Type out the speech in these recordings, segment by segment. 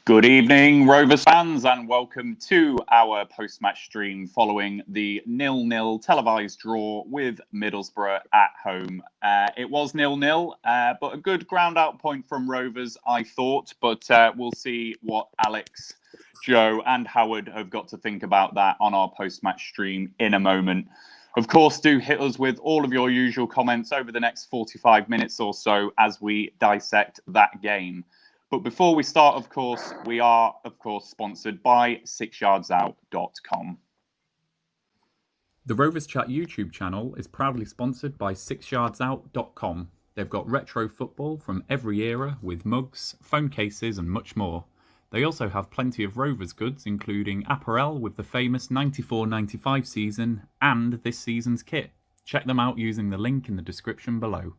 Good evening, Rovers fans, and welcome to our post-match stream following the 0-0 televised draw with Middlesbrough at home. It was 0-0, but a good ground-out point from Rovers, I thought. But we'll see what Alex, Joe, and Howard have got to think about that on our post-match stream in a moment. Of course, do hit us with all of your usual comments over the next 45 minutes or so as we dissect that game. But before we start, of course, we are, sponsored by 6yardsout.com. The Rovers Chat YouTube channel is proudly sponsored by 6yardsout.com. They've got retro football from every era with mugs, phone cases and much more. They also have plenty of Rovers goods, including apparel with the famous 94-95 season and this season's kit. Check them out using the link in the description below.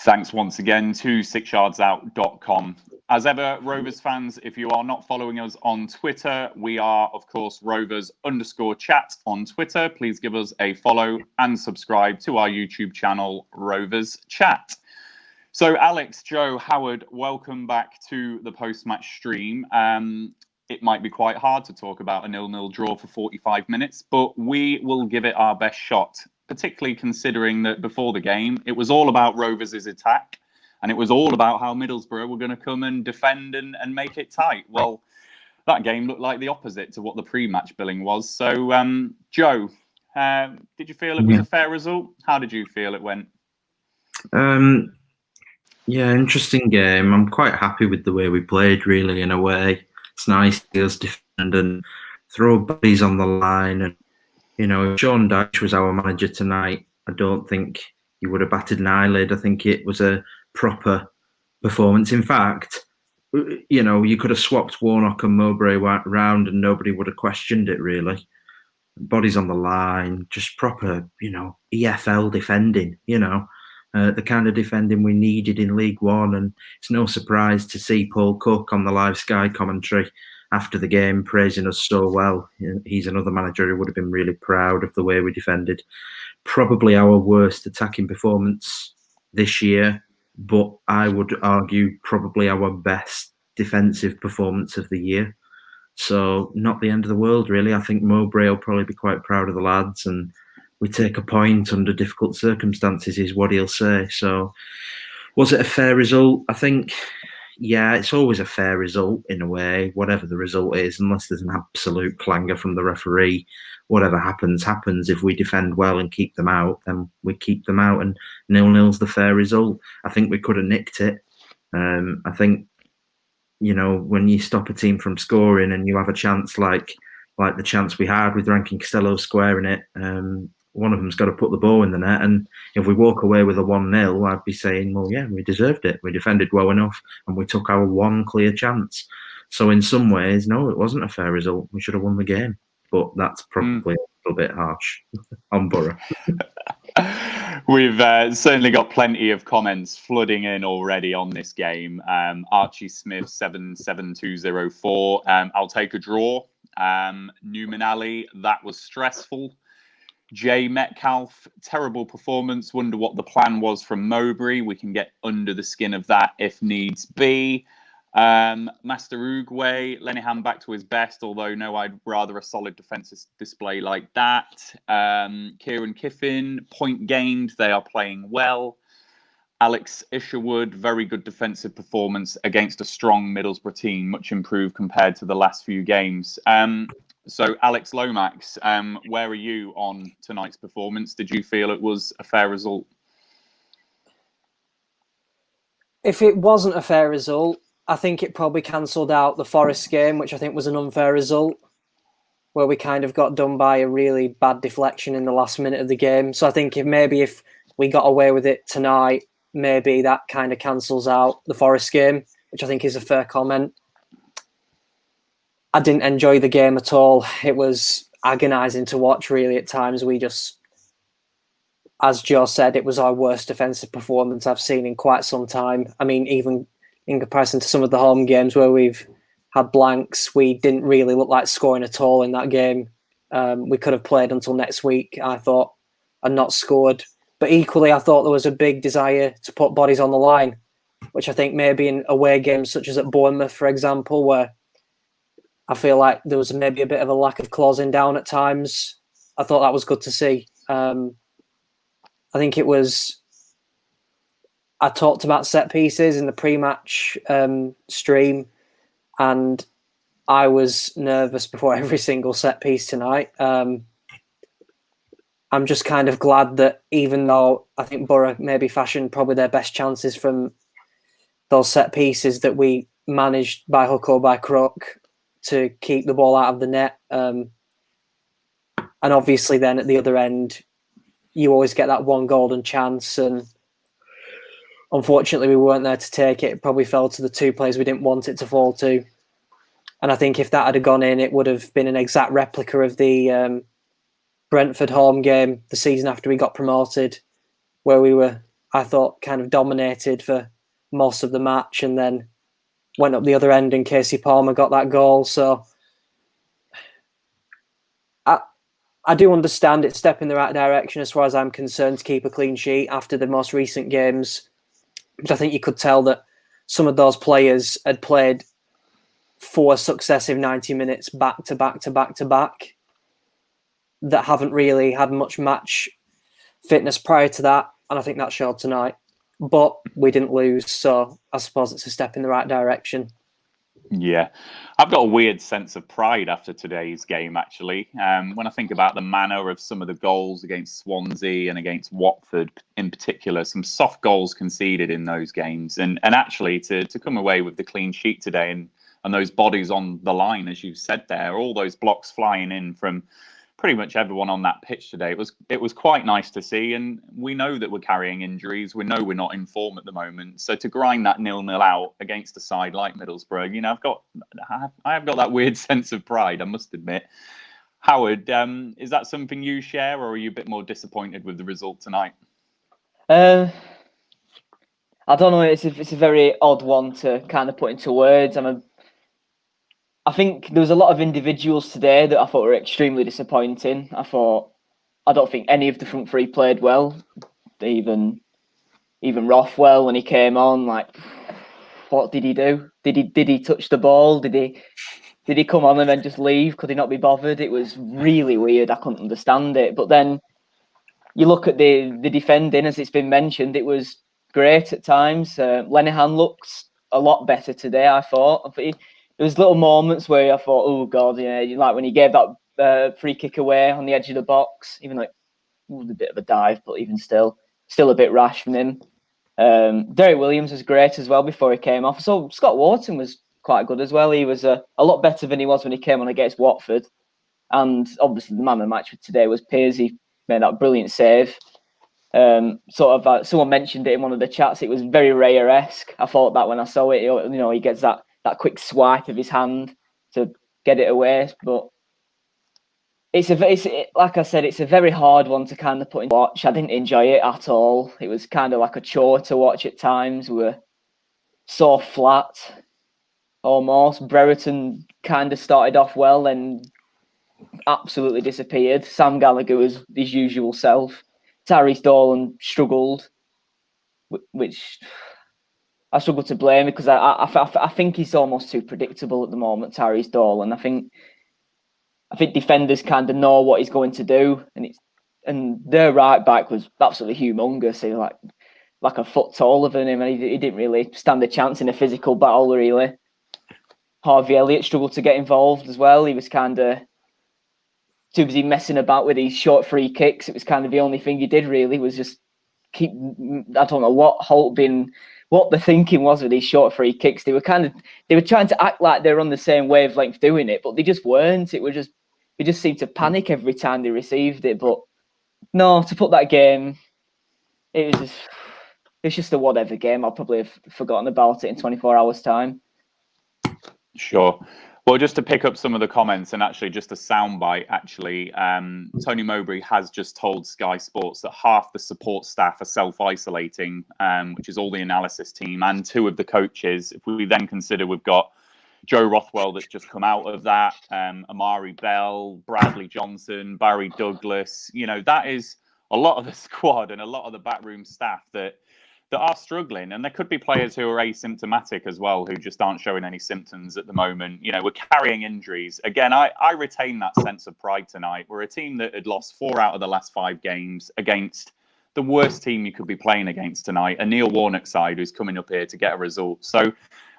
Thanks once again to 6yardsout.com. As ever, Rovers fans, if you are not following us on Twitter, we are, of course, Rovers_chat on Twitter. Please give us a follow and subscribe to our YouTube channel, Rovers Chat. So, Alex, Joe, Howard, welcome back to the post-match stream. It might be quite hard to talk about a 0-0 draw for 45 minutes, but we will give it our best shot, particularly considering that before the game, it was all about Rovers' attack, and it was all about how Middlesbrough were going to come and defend and make it tight. Well, that game looked like the opposite to what the pre-match billing was. So, Joe, did you feel it was a fair result? How did you feel it went? Yeah, interesting game. I'm quite happy with the way we played, really, in a way. It's nice to see us defend and throw bodies on the line. And, you know, if Sean Dyche was our manager tonight, I don't think he would have batted an eyelid. I think it was a proper performance. In fact, you know, you could have swapped Warnock and Mowbray round and nobody would have questioned it, really. Bodies on the line, just proper, you know, EFL defending, you know. The kind of defending we needed in League One, and it's no surprise to see Paul Cook on the live Sky commentary after the game praising us so well. He's another manager who would have been really proud of the way we defended. Probably our worst attacking performance this year, but I would argue probably our best defensive performance of the year. So not the end of the world, really. I think Mowbray will probably be quite proud of the lads, and we take a point under difficult circumstances is what he'll say. So was it a fair result? I think, yeah, it's always a fair result in a way, whatever the result is, unless there's an absolute clanger from the referee. Whatever happens, happens. If we defend well and keep them out, then we keep them out, and 0-0's the fair result. I think we could have nicked it. I think, you know, when you stop a team from scoring and you have a chance like the chance we had with Rankin Costello squaring it, one of them's got to put the ball in the net. And if we walk away with a 1-0, I'd be saying, well, yeah, we deserved it. We defended well enough and we took our one clear chance. So in some ways, no, it wasn't a fair result. We should have won the game. But that's probably a little bit harsh on Borough. We've certainly got plenty of comments flooding in already on this game. Archie Smith 77204. I'll take a draw. Newman Ali, that was stressful. Jay Metcalf, terrible performance. Wonder what the plan was from Mowbray. We can get under the skin of that if needs be. Master Uruguay, Lenihan back to his best, although no, I'd rather a solid defensive display like that. Kieran Kiffin, point gained. They are playing well. Alex Isherwood, very good defensive performance against a strong Middlesbrough team, much improved compared to the last few games. So, Alex Lomax, where are you on tonight's performance? Did you feel it was a fair result? If it wasn't a fair result, I think it probably cancelled out the Forest game, which I think was an unfair result, where we kind of got done by a really bad deflection in the last minute of the game. So I think if we got away with it tonight, maybe that kind of cancels out the Forest game, which I think is a fair comment. I didn't enjoy the game at all. It was agonising to watch, really, at times. We just, as Joe said, it was our worst defensive performance I've seen in quite some time. I mean, even in comparison to some of the home games where we've had blanks, we didn't really look like scoring at all in that game. We could have played until next week, I thought, and not scored. But equally, I thought there was a big desire to put bodies on the line. which I think maybe in away games such as at Bournemouth, for example, where I feel like there was maybe a bit of a lack of closing down at times. I thought that was good to see. I think it was. I talked about set pieces in the pre-match stream, and I was nervous before every single set piece tonight. I'm just kind of glad that even though I think Borough maybe fashioned probably their best chances from those set pieces, that we managed by hook or by crook to keep the ball out of the net. And obviously then at the other end, you always get that one golden chance, and unfortunately we weren't there to take it. It probably fell to the two players we didn't want it to fall to. And I think if that had gone in, it would have been an exact replica of the Brentford home game the season after we got promoted, where we were, I thought, kind of dominated for most of the match and then went up the other end and Casey Palmer got that goal. So I do understand it's a step in the right direction as far as I'm concerned to keep a clean sheet after the most recent games. But I think you could tell that some of those players had played 4 successive 90 minutes back to back to back to back that haven't really had much match fitness prior to that. And I think that showed tonight. But we didn't lose, so I suppose it's a step in the right direction. Yeah, I've got a weird sense of pride after today's game, actually. When I think about the manner of some of the goals against Swansea and against Watford in particular, some soft goals conceded in those games. And actually to come away with the clean sheet today and those bodies on the line, as you said there, all those blocks flying in from pretty much everyone on that pitch today. It was quite nice to see, and we know that we're carrying injuries. We know we're not in form at the moment. So to grind that 0-0 out against a side like Middlesbrough, I have got that weird sense of pride, I must admit. Howard, is that something you share, or are you a bit more disappointed with the result tonight? I don't know. It's a very odd one to kind of put into words. I think there was a lot of individuals today that I thought were extremely disappointing. I don't think any of the front three played well. Even Rothwell, when he came on, like, what did he do? Did he touch the ball? Did he come on and then just leave? Could he not be bothered? It was really weird. I couldn't understand it. But then you look at the defending, as it's been mentioned, it was great at times. Lenihan looks a lot better today, I thought. There was little moments where I thought, oh God, like when he gave that free kick away on the edge of the box, even though it was a bit of a dive, but even still a bit rash from him. Derek Williams was great as well before he came off. So Scott Wharton was quite good as well. He was a lot better than he was when he came on against Watford. And obviously the man of the match for today was Pearce. He made that brilliant save. Someone mentioned it in one of the chats. It was very Raya-esque. I thought that when I saw it, he gets that quick swipe of his hand to get it away. But like I said, it's a very hard one to kind of put in watch. I didn't enjoy it at all. It was kind of like a chore to watch at times. We were so flat, almost. Brereton kind of started off well and absolutely disappeared. Sam Gallagher was his usual self. Tyrese Dolan struggled, which I struggle to blame because I think he's almost too predictable at the moment, Tyrese Dolan. I think defenders kind of know what he's going to do, and their right back was absolutely humongous. He was like a foot taller than him, and he didn't really stand a chance in a physical battle, really. Harvey Elliott struggled to get involved as well. He was kind of too busy messing about with these short free kicks. It was kind of the only thing he did, really, was just keep. I don't know what Holtby, what the thinking was with these short free kicks. They were trying to act like they were on the same wavelength doing it, but they just weren't. They just seemed to panic every time they received it. But no, to put that game, it's just a whatever game. I'll probably have forgotten about it in 24 hours' time. Sure. Well, just to pick up some of the comments and actually just a soundbite, actually, Tony Mowbray has just told Sky Sports that half the support staff are self-isolating, which is all the analysis team and 2 of the coaches. If we then consider we've got Joe Rothwell that's just come out of that, Amari Bell, Bradley Johnson, Barry Douglas, that is a lot of the squad and a lot of the backroom staff that that are struggling, and there could be players who are asymptomatic as well, who just aren't showing any symptoms at the moment. You know, we're carrying injuries. Again, I retain that sense of pride tonight. We're a team that had lost 4 out of the last 5 games against the worst team you could be playing against tonight, a Neil Warnock side who's coming up here to get a result. So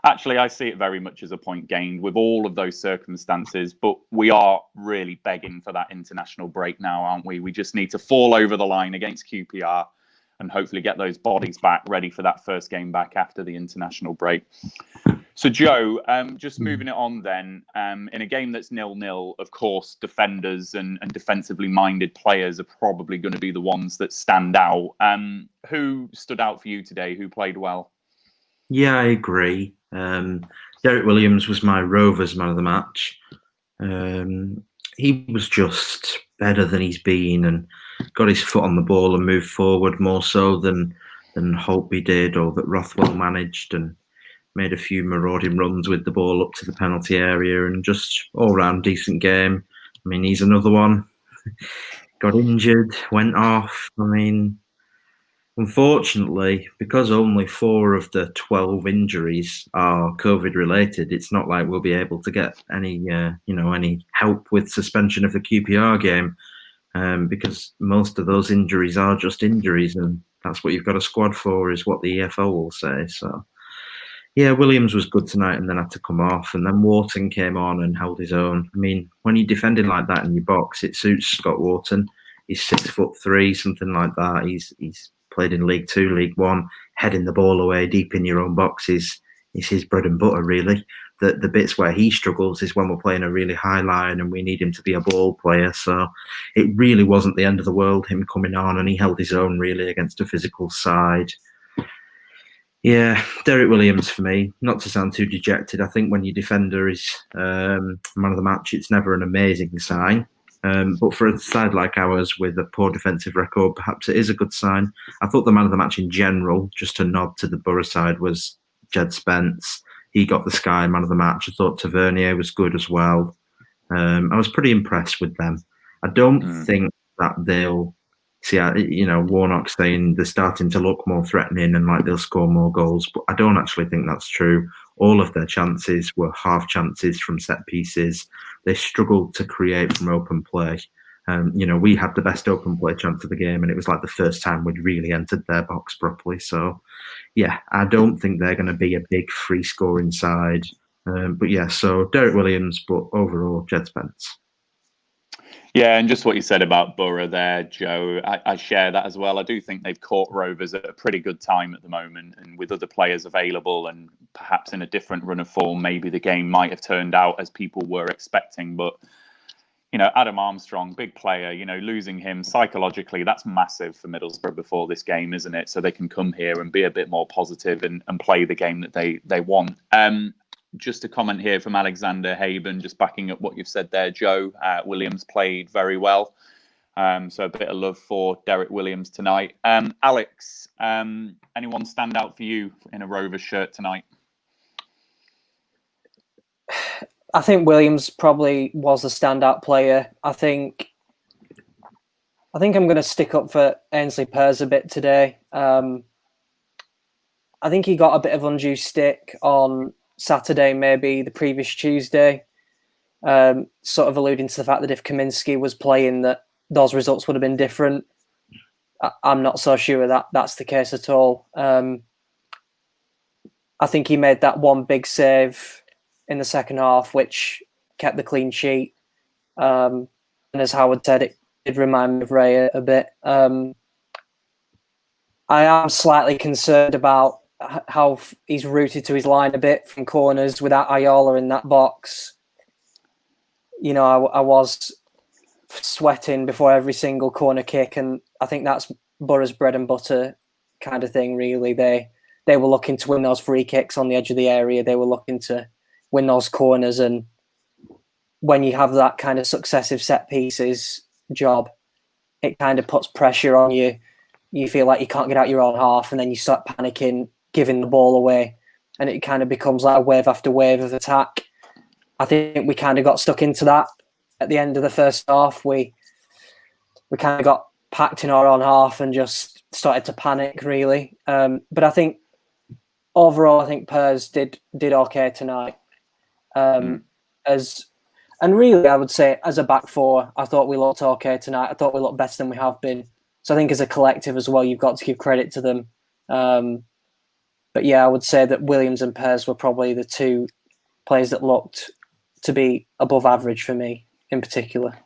actually, I see it very much as a point gained with all of those circumstances, but we are really begging for that international break now, aren't we? We just need to fall over the line against QPR and hopefully get those bodies back ready for that first game back after the international break. So, Joe, just moving it on then, in a game that's 0-0, of course, defenders and defensively minded players are probably going to be the ones that stand out. Who stood out for you today? Who played well? Yeah, I agree. Derek Williams was my Rovers man of the match. He was just better than he's been and got his foot on the ball and moved forward more so than Holtby did or that Rothwell managed, and made a few marauding runs with the ball up to the penalty area, and just all-round decent game. I mean, he's another one. Got injured, went off. I mean, unfortunately, because only 4 of the 12 injuries are COVID-related, it's not like we'll be able to get any help with suspension of the QPR game, because most of those injuries are just injuries, and that's what you've got a squad for, is what the EFL will say. So, yeah, Williams was good tonight and then had to come off. And then Wharton came on and held his own. I mean, when you're defending like that in your box, it suits Scott Wharton. He's 6'3", something like that. He's played in League 2, League 1, heading the ball away deep in your own box is his bread and butter, really. The bits where he struggles is when we're playing a really high line and we need him to be a ball player. So it really wasn't the end of the world, him coming on, and he held his own, really, against a physical side. Yeah, Derek Williams for me. Not to sound too dejected, I think when your defender is man of the match, it's never an amazing sign. But for a side like ours with a poor defensive record, perhaps it is a good sign. I thought the man of the match in general, just to nod to the Borough side, was Jed Spence. He got the Sky man of the match. I thought Tavernier was good as well. I was pretty impressed with them. I don't think that they'll... See, Warnock saying they're starting to look more threatening and like they'll score more goals, but I don't actually think that's true. All of their chances were half chances from set pieces. They struggled to create from open play. We had the best open play chance of the game, and it was like the first time we'd really entered their box properly. So, yeah, I don't think they're going to be a big free scoring side. But yeah, so Derek Williams, but overall, Jed Spence. Yeah, and just what you said about Borough there, Joe, I share that as well. I do think they've caught Rovers at a pretty good time at the moment, and with other players available and perhaps in a different run of form, maybe the game might have turned out as people were expecting. But, Adam Armstrong, big player, losing him psychologically, that's massive for Middlesbrough before this game, isn't it? So they can come here and be a bit more positive and play the game that they want. Just a comment here from Alexander Haben, just backing up what you've said there, Joe. Williams played very well. So a bit of love for Derek Williams tonight. Alex, anyone stand out for you in a Rovers shirt tonight? I think Williams probably was a standout player. I think I'm going to stick up for Ainsley Pears a bit today. I think he got a bit of undue stick on Saturday, maybe the previous Tuesday, sort of alluding to the fact that if Kaminski was playing, that those results would have been different. I'm not so sure that that's the case at all. I think he made that one big save in the second half, which kept the clean sheet. And as Howard said, it did remind me of Ray a bit. I am slightly concerned about how he's rooted to his line a bit from corners without Ayola in that box. I was sweating before every single corner kick, and I think that's Borough's bread and butter kind of thing, really. They were looking to win those free kicks on the edge of the area. They were looking to win those corners, and when you have that kind of successive set pieces job, it kind of puts pressure on you. You feel like you can't get out your own half, and then you start panicking, giving the ball away, and it kind of becomes like a wave after wave of attack. I think we kind of got stuck into that at the end of the first half. We kind of got packed in our own half and just started to panic really. But I think overall, I think Pers did okay tonight. And really, I would say as a back four, I thought we looked okay tonight. I thought we looked better than we have been. So I think as a collective as well, you've got to give credit to them. But yeah, I would say that Williams and Pers were probably the two players that looked to be above average for me in particular.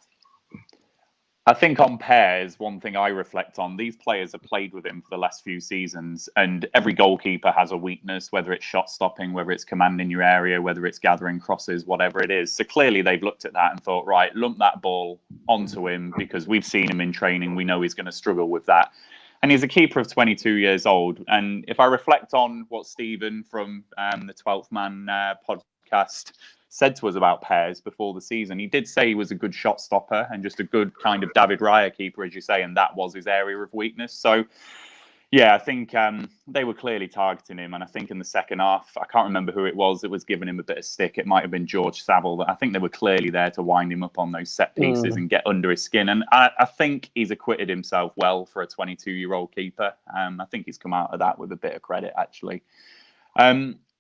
I think on Pairs, one thing I reflect on, these players have played with him for the last few seasons, and every goalkeeper has a weakness, whether it's shot stopping, whether it's commanding your area, whether it's gathering crosses, whatever it is. So clearly they've looked at that and thought, right, lump that ball onto him because we've seen him in training. We know he's going to struggle with that. And he's a keeper of 22 years old. And if I reflect on what Stephen from the 12th Man podcast said to us about Pairs before the season, he did say he was a good shot stopper and just a good kind of David Raya keeper, as you say, and that was his area of weakness. So, yeah, I think they were clearly targeting him. And I think in the second half, I can't remember who it was that was giving him a bit of stick. It might have been George Saville. But I think they were clearly there to wind him up on those set pieces and get under his skin. And I think he's acquitted himself well for a 22-year-old keeper. I think he's come out of that with a bit of credit, actually.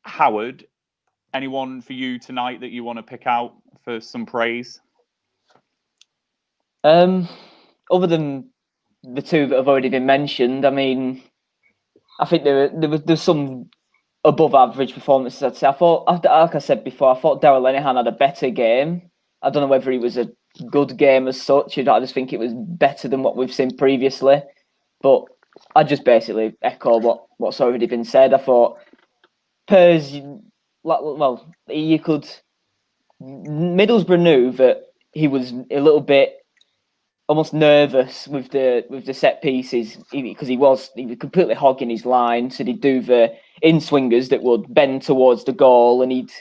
Howard, anyone for you tonight that you want to pick out for some praise? Other than the two that have already been mentioned, I mean, I think there's some above average performances. I'd say. I thought, like I said before, I thought Daryl Lenihan had a better game. I don't know whether he was a good game as such. I just think it was better than what we've seen previously. But I just basically echo what's already been said. I thought Pers, well, you could. Middlesbrough knew that he was a little bit almost nervous with the set pieces because he was completely hogging his line. So he'd do the in-swingers that would bend towards the goal and he'd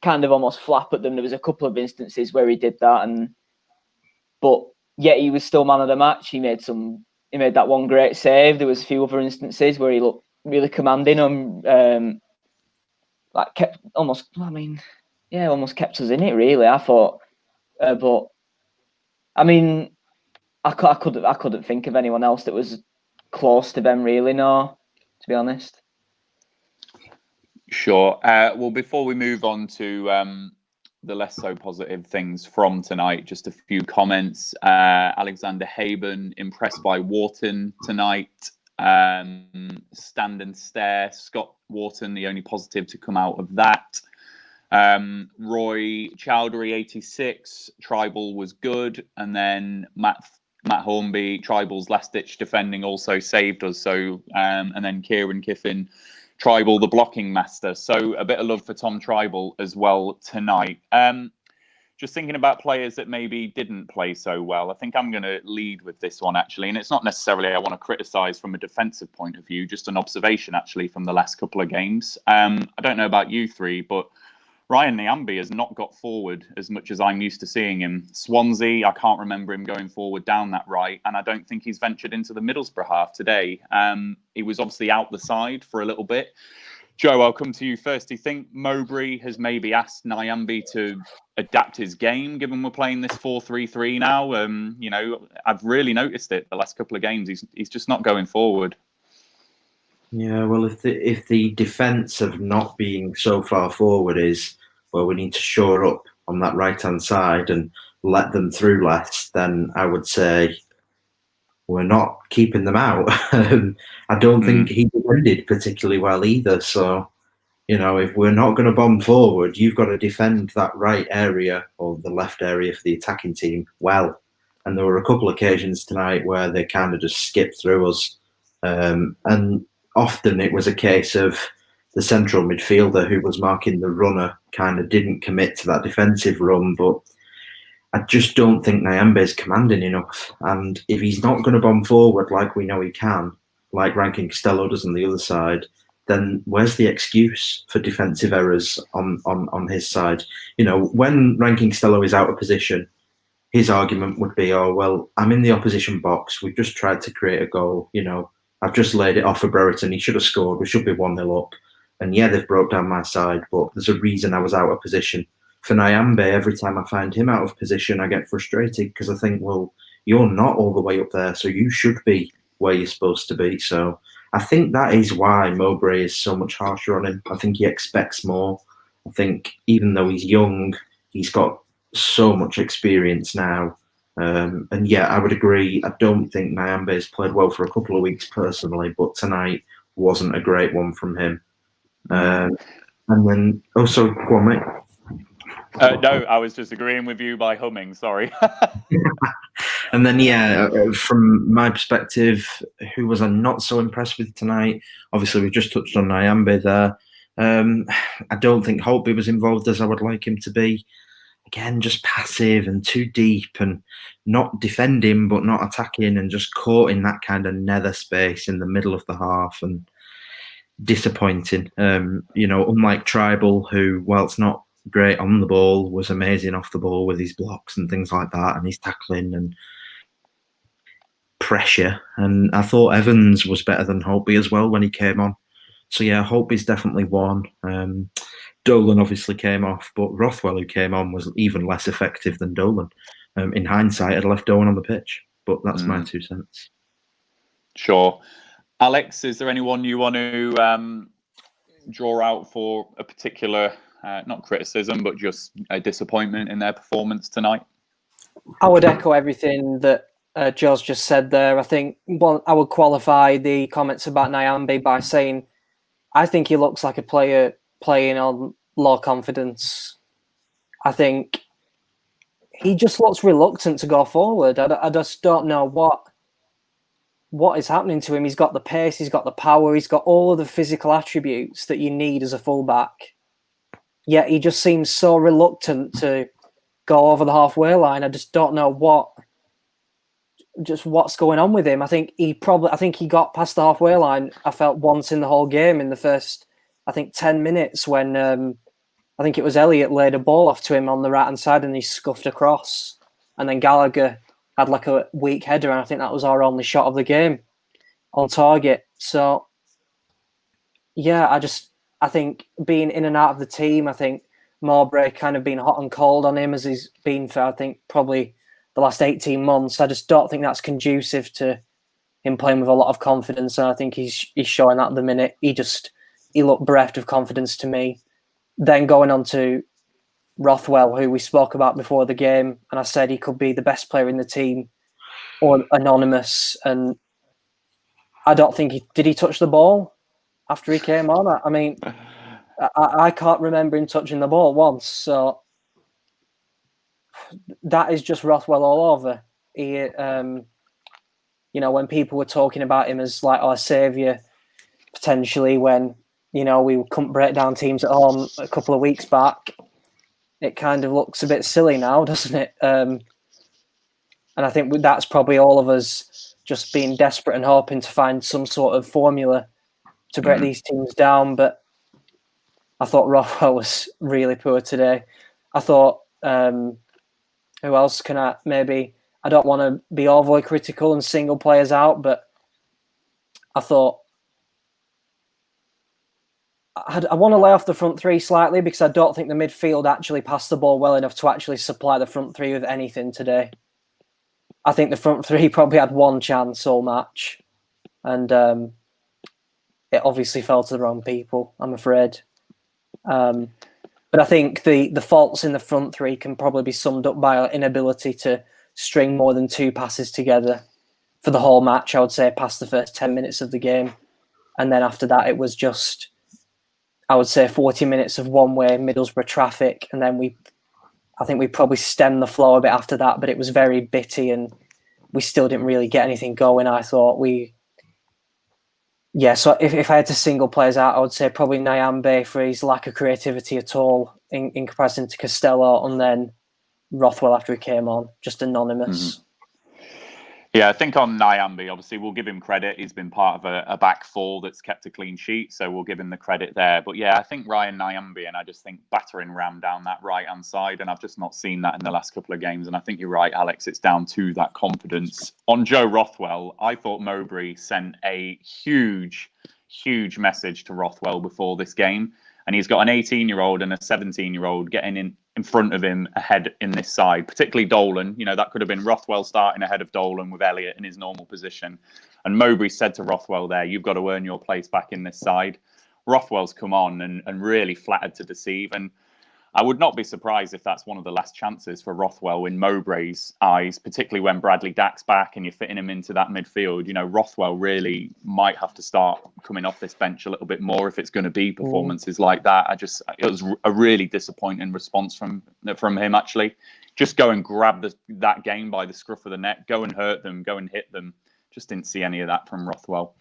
kind of almost flap at them. There was a couple of instances where he did that, but yet he was still man of the match. He made that one great save. There was a few other instances where he looked really commanding and almost kept us in it, really. I thought, but I mean, I couldn't think of anyone else that was close to them, really. No, to be honest. Sure. Well, before we move on to the less so positive things from tonight, just a few comments. Alexander Haben, impressed by Wharton tonight. Stand and stare. Scott Wharton, the only positive to come out of that. Roy Chowdhury, 86. Tribal was good. And then Matt Hornby, Tribal's last-ditch defending also saved us. So, and then Kieran Kiffin, Tribal, the blocking master. So a bit of love for Tom Tribal as well tonight. Just thinking about players that maybe didn't play so well. I think I'm going to lead with this one, actually. And it's not necessarily I want to criticise from a defensive point of view, just an observation, actually, from the last couple of games. I don't know about you three, but Ryan Nyambe has not got forward as much as I'm used to seeing him. Swansea, I can't remember him going forward down that right. And I don't think he's ventured into the Middlesbrough half today. He was obviously out the side for a little bit. Joe, I'll come to you first. Do you think Mowbray has maybe asked Nyambe to adapt his game, given we're playing this 4-3-3 now? I've really noticed it the last couple of games. He's just not going forward. Yeah, well, if the defence of not being so far forward is, well, we need to shore up on that right-hand side and let them through less, then I would say we're not keeping them out. I don't think he defended particularly well either. So, if we're not going to bomb forward, you've got to defend that right area or the left area for the attacking team well. And there were a couple of occasions tonight where they kind of just skipped through us. And often it was a case of the central midfielder who was marking the runner kind of didn't commit to that defensive run. But I just don't think Nyambe is commanding enough. And if he's not going to bomb forward like we know he can, like Rankin Costello does on the other side, then where's the excuse for defensive errors on his side? When Rankin Costello is out of position, his argument would be, oh, well, I'm in the opposition box. We've just tried to create a goal. I've just laid it off for Brereton. He should have scored. We should be 1-0 up. And yeah, they've broke down my side, but there's a reason I was out of position. For Nyambe, every time I find him out of position, I get frustrated because I think, well, you're not all the way up there, so you should be where you're supposed to be. So I think that is why Mowbray is so much harsher on him. I think he expects more. I think even though he's young, he's got so much experience now. And yeah, I would agree. I don't think Nyambe's played well for a couple of weeks personally, but tonight wasn't a great one from him. And then, so go on, mate. No, I was just agreeing with you by humming. Sorry. And then, yeah, from my perspective, who was I not so impressed with tonight? Obviously, we've just touched on Nyambe there. I don't think Holtby was involved as I would like him to be. Again, just passive and too deep and not defending but not attacking and just caught in that kind of nether space in the middle of the half and disappointing. Unlike Tribal, who, whilst not great on the ball, was amazing off the ball with his blocks and things like that and his tackling and pressure. And I thought Evans was better than Holtby as well when he came on. So yeah, Holtby's definitely one. Dolan obviously came off, but Rothwell, who came on, was even less effective than Dolan. In hindsight, I'd left Dolan on the pitch, but that's my 2 cents. Sure. Alex, is there anyone you want to draw out for a particular, not criticism, but just a disappointment in their performance tonight? I would echo everything that Joe's just said there. I think I would qualify the comments about Nyambe by saying I think he looks like a player playing on low confidence. I think he just looks reluctant to go forward. I just don't know what is happening to him. He's got the pace, he's got the power, he's got all of the physical attributes that you need as a fullback. Yet he just seems so reluctant to go over the halfway line. I just don't know what's going on with him. I think he got past the halfway line. I felt once in the whole game in the first, 10 minutes when I think it was Elliott laid a ball off to him on the right hand side and he scuffed across, and then Gallagher had like a weak header, and I think that was our only shot of the game on target. So yeah, I think being in and out of the team, I think Mowbray kind of been hot and cold on him as he's been for, I think, probably the last 18 months. I just don't think that's conducive to him playing with a lot of confidence. And I think he's showing that at the minute. He looked bereft of confidence to me. Then going on to Rothwell, who we spoke about before the game, and I said he could be the best player in the team or anonymous. And I don't think did he touch the ball after he came on? I mean, I can't remember him touching the ball once. So that is just Rothwell all over. He, when people were talking about him as like our saviour, potentially when, we couldn't break down teams at home a couple of weeks back, it kind of looks a bit silly now, doesn't it? And I think that's probably all of us just being desperate and hoping to find some sort of formula to break these teams down. But I thought Rothwell was really poor today. I thought, who else can I don't want to be overly critical and single players out, but I thought I want to lay off the front three slightly because I don't think the midfield actually passed the ball well enough to actually supply the front three with anything today. I think the front three probably had one chance all match, and it obviously fell to the wrong people, I'm afraid. But I think the faults in the front three can probably be summed up by our inability to string more than two passes together for the whole match, I would say, past the first 10 minutes of the game. And then after that, it was just, I would say, 40 minutes of one-way Middlesbrough traffic. And then I think we probably stemmed the flow a bit after that, but it was very bitty and we still didn't really get anything going, I thought. So if I had to single players out, I would say probably Nyambe for his lack of creativity at all in comparison to Costello, and then Rothwell after he came on, just anonymous. Mm-hmm. Yeah, I think on Nyambe, obviously, we'll give him credit. He's been part of a back four that's kept a clean sheet, so we'll give him the credit there. But yeah, I think Ryan Nyambe, and I just think battering ram down that right-hand side, and I've just not seen that in the last couple of games. And I think you're right, Alex, it's down to that confidence. On Joe Rothwell, I thought Mowbray sent a huge message to Rothwell before this game. And he's got an 18-year-old and a 17-year-old getting in front of him ahead in this side, particularly Dolan. You know, that could have been Rothwell starting ahead of Dolan with Elliott in his normal position. And Mowbray said to Rothwell there, you've got to earn your place back in this side. Rothwell's come on and really flattered to deceive. And I would not be surprised if that's one of the last chances for Rothwell in Mowbray's eyes, particularly when Bradley Dack's back and you're fitting him into that midfield. You know, Rothwell really might have to start coming off this bench a little bit more if it's going to be performances like that. It was a really disappointing response from him, actually. Just go and grab that game by the scruff of the neck, go and hurt them, go and hit them. Just didn't see any of that from Rothwell.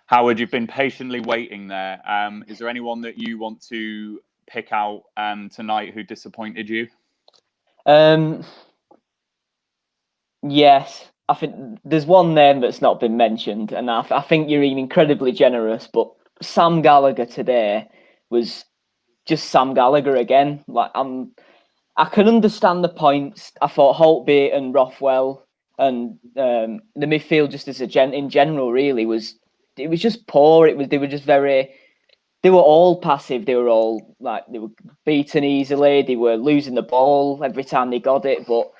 Howard, you've been patiently waiting there. Is there anyone that you want to pick out tonight who disappointed you? Yes, I think there's one name that's not been mentioned, and I think you're incredibly generous, but Sam Gallagher today was just Sam Gallagher again. Like I can understand the points. I thought Holtby and Rothwell and the midfield just as in general really was just poor. They were just very. They were all passive. They were all they were beaten easily. They were losing the ball every time they got it. But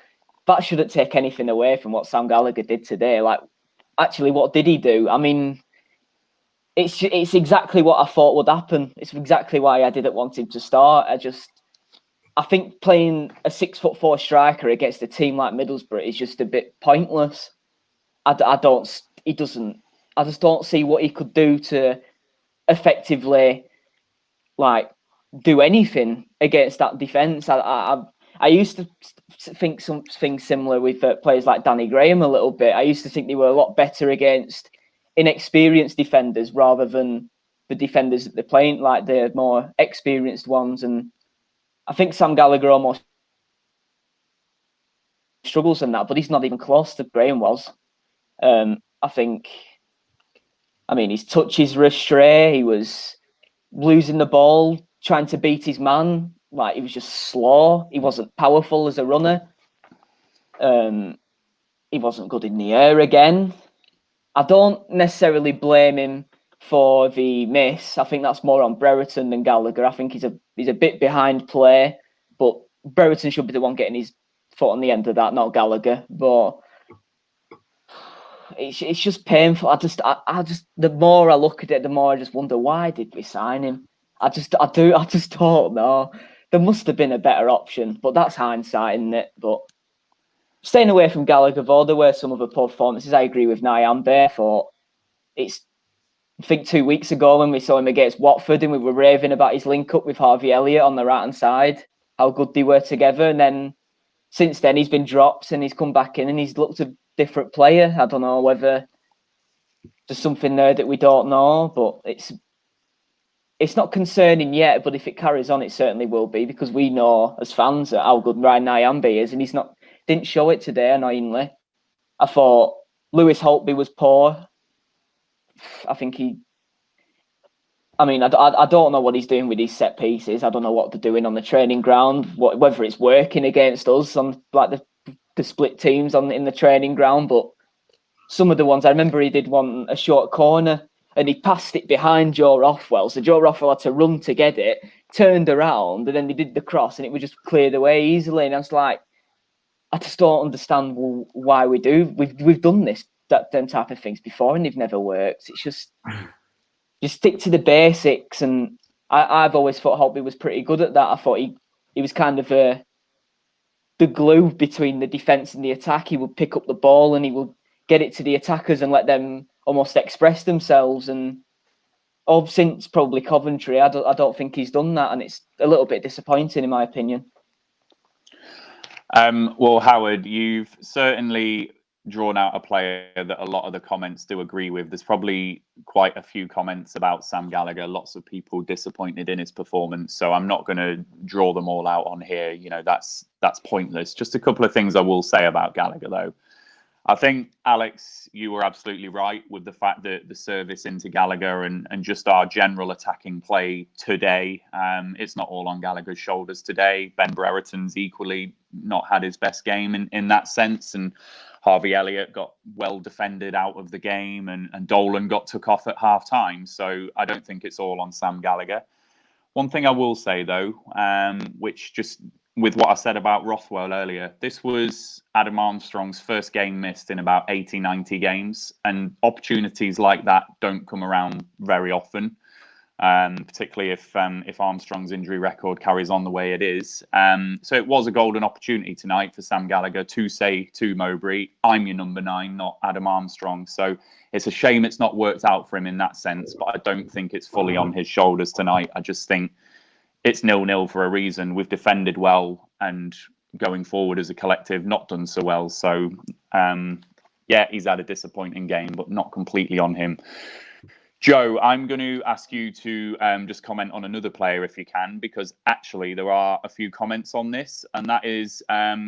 that shouldn't take anything away from what Sam Gallagher did today. Like, actually, what did he do? I mean, it's exactly what I thought would happen. It's exactly why I didn't want him to start. I think playing a 6'4" striker against a team like Middlesbrough is just a bit pointless. I just don't see what he could do to effectively do anything against that defence. I used to think something similar with players like Danny Graham a little bit. I used to think they were a lot better against inexperienced defenders rather than the defenders that they're playing, like the more experienced ones. And I think Sam Gallagher almost struggles in that, but he's not even close to Graham was. His touches were astray. He was losing the ball, trying to beat his man. Like, he was just slow. He wasn't powerful as a runner. He wasn't good in the air again. I don't necessarily blame him for the miss. I think that's more on Brereton than Gallagher. I think he's a bit behind play, but Brereton should be the one getting his foot on the end of that, not Gallagher. But it's just painful. I just the more I look at it, the more I just wonder, why did we sign him? I just don't know. There must have been a better option, but that's hindsight, isn't it? But staying away from Gallagher, though, there were some other performances. I agree with Nyambe. I think 2 weeks ago when we saw him against Watford and we were raving about his link up with Harvey Elliott on the right hand side, how good they were together. And then since then he's been dropped and he's come back in and he's looked a different player. I don't know whether there's something there that we don't know, but it's not concerning yet. But if it carries on, it certainly will be, because we know as fans how good Ryan Nyambe is, and didn't show it today, annoyingly. I thought Lewis Holtby was poor. I don't know what he's doing with these set pieces. I don't know what they're doing on the training ground, whether it's working against us on the split teams in the training ground. But some of the ones, I remember he did a short corner and he passed it behind Joe Rothwell. So Joe Rothwell had to run to get it, turned around, and then they did the cross and it was just cleared away easily. And I was like, I just don't understand why we do. We've done them type of things before and they've never worked. It's just stick to the basics. And I've always thought Holtby was pretty good at that. I thought he was kind of the glue between the defence and the attack. He would pick up the ball and he would get it to the attackers and let them almost express themselves. And since probably Coventry, I don't think he's done that, and it's a little bit disappointing in my opinion. Well, Howard, you've certainly drawn out a player that a lot of the comments do agree with. There's probably quite a few comments about Sam Gallagher, lots of people disappointed in his performance, so I'm not going to draw them all out on here. You know, that's pointless. Just a couple of things I will say about Gallagher, though. I think, Alex, you were absolutely right with the fact that the service into Gallagher and just our general attacking play today, it's not all on Gallagher's shoulders today. Ben Brereton's equally not had his best game in that sense, and Harvey Elliott got well defended out of the game, and Dolan got took off at half-time. So I don't think it's all on Sam Gallagher. One thing I will say, though, which just with what I said about Rothwell earlier. This was Adam Armstrong's first game missed in about 80, 90 games, and opportunities like that don't come around very often, particularly if Armstrong's injury record carries on the way it is. So it was a golden opportunity tonight for Sam Gallagher to say to Mowbray, I'm your number 9, not Adam Armstrong. So it's a shame it's not worked out for him in that sense, but I don't think it's fully on his shoulders tonight. I just think it's 0-0 for a reason. We've defended well, and going forward as a collective, not done so well. So, yeah, he's had a disappointing game, but not completely on him. Joe, I'm going to ask you to just comment on another player if you can, because actually there are a few comments on this, and that is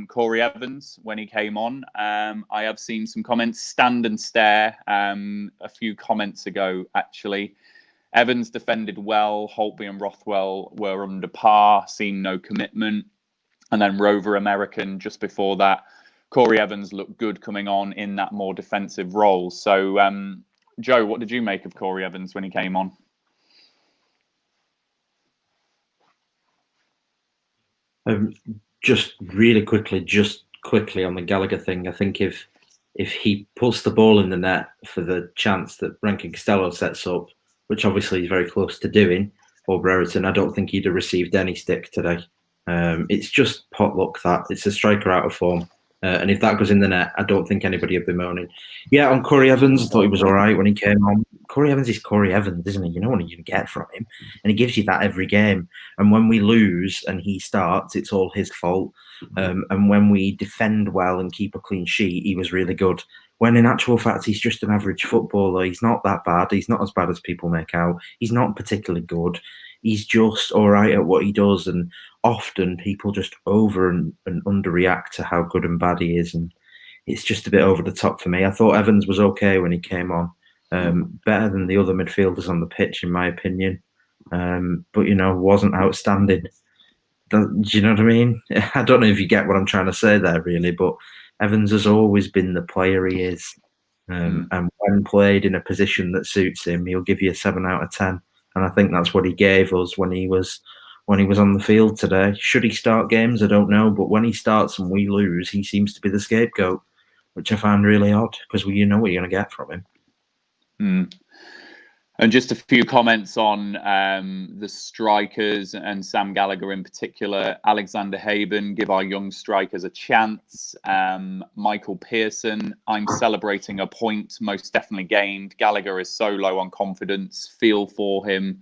Corey Evans when he came on. I have seen some comments, stand and stare, a few comments ago, actually. Evans defended well. Holtby and Rothwell were under par, seen no commitment. And then Rover American just before that. Corey Evans looked good coming on in that more defensive role. So, Joe, what did you make of Corey Evans when he came on? Just quickly on the Gallagher thing, I think if he puts the ball in the net for the chance that Rankin Costello sets up, which obviously he's very close to doing, or Brereton, I don't think he'd have received any stick today. It's just pot luck that. It's a striker out of form. And if that goes in the net, I don't think anybody would be moaning. Yeah, on Corey Evans, I thought he was all right when he came on. Corey Evans is Corey Evans, isn't he? You know what you can get from him. And he gives you that every game. And when we lose and he starts, it's all his fault. And when we defend well and keep a clean sheet, he was really good. When in actual fact, he's just an average footballer. He's not that bad. He's not as bad as people make out. He's not particularly good. He's just all right at what he does. And often people just over and underreact to how good and bad he is. And it's just a bit over the top for me. I thought Evans was okay when he came on. Better than the other midfielders on the pitch, in my opinion. But, wasn't outstanding. Do you know what I mean? I don't know if you get what I'm trying to say there, really, but Evans has always been the player he is. And when played in a position that suits him, he'll give you a 7 out of 10. And I think that's what he gave us when he was on the field today. Should he start games? I don't know. But when he starts and we lose, he seems to be the scapegoat, which I find really odd because you know what you're going to get from him. And just a few comments on the strikers and Sam Gallagher in particular. Alexander Haben, give our young strikers a chance. Michael Pearson, I'm celebrating a point most definitely gained. Gallagher is so low on confidence. Feel for him.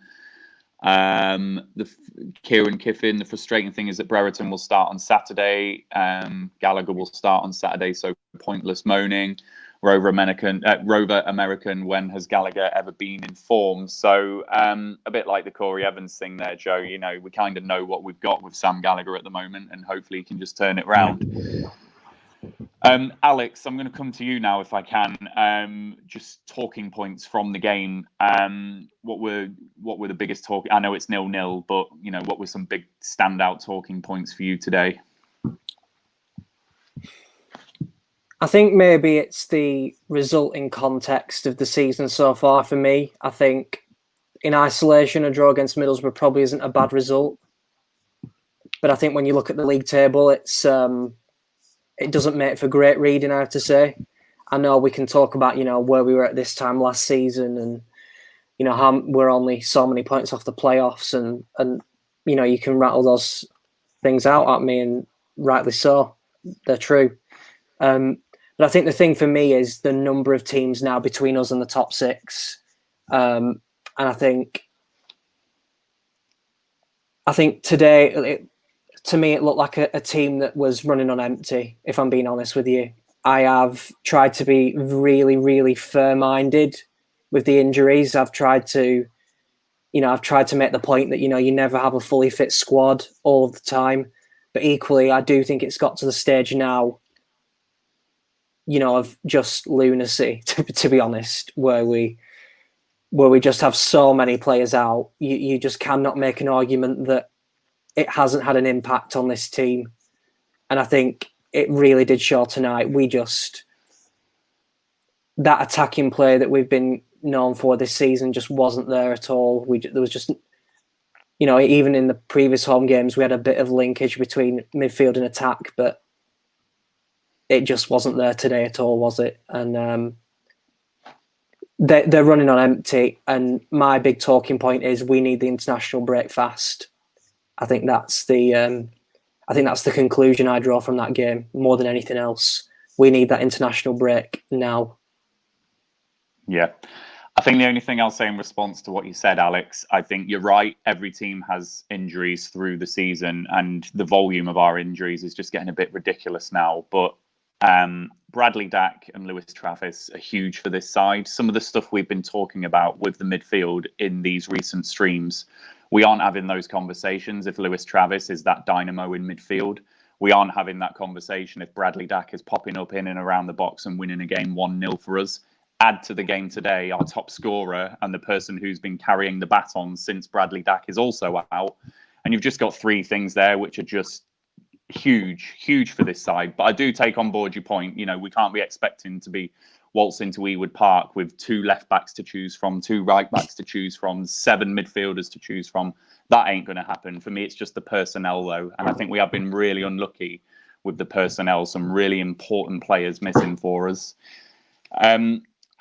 Kieran Kiffin, the frustrating thing is that Brereton will start on Saturday. Gallagher will start on Saturday, so pointless moaning. Rover American, when has Gallagher ever been in form? So a bit like the Corey Evans thing there, Joe, we kind of know what we've got with Sam Gallagher at the moment, and hopefully he can just turn it round. Alex, I'm going to come to you now if I can. Just talking points from the game. What were the biggest talk? I know it's 0-0, but what were some big standout talking points for you today? I think maybe it's the resulting context of the season so far for me. I think in isolation, a draw against Middlesbrough probably isn't a bad result. But I think when you look at the league table, it doesn't make for great reading, I have to say. I know we can talk about, where we were at this time last season and, how we're only so many points off the playoffs and you can rattle those things out at me, and rightly so. They're true. But I think the thing for me is the number of teams now between us and the top 6. And I think today, to me, it looked like a team that was running on empty, if I'm being honest with you. I have tried to be really, really fair-minded with the injuries. I've tried to make the point that, you never have a fully fit squad all the time. But equally, I do think it's got to the stage now, of just lunacy, to be honest, where we just have so many players out. You just cannot make an argument that it hasn't had an impact on this team. And I think it really did show tonight. That attacking play that we've been known for this season just wasn't there at all. There was just you know, even in the previous home games, we had a bit of linkage between midfield and attack, but it just wasn't there today at all, was it? And they're running on empty. And my big talking point is we need the international break fast. I think that's the conclusion I draw from that game more than anything else. We need that international break now. Yeah. I think the only thing I'll say in response to what you said, Alex, I think you're right. Every team has injuries through the season, and the volume of our injuries is just getting a bit ridiculous now. But Bradley Dack and Lewis Travis are huge for this side. Some of the stuff we've been talking about with the midfield in these recent streams, we aren't having those conversations if Lewis Travis is that dynamo in midfield. We aren't having that conversation if Bradley Dack is popping up in and around the box and winning a game 1-0 for us. Add to the game today, our top scorer and the person who's been carrying the baton since Bradley Dack is also out. And you've just got three things there which are just huge for this side. But I do take on board your point. You know, we can't be expecting to be waltzing to Ewood Park with 2 left backs to choose from, 2 right backs to choose from, 7 midfielders to choose from. That ain't going to happen. For me, it's just the personnel, though. And I think we have been really unlucky with the personnel. Some really important players missing for us.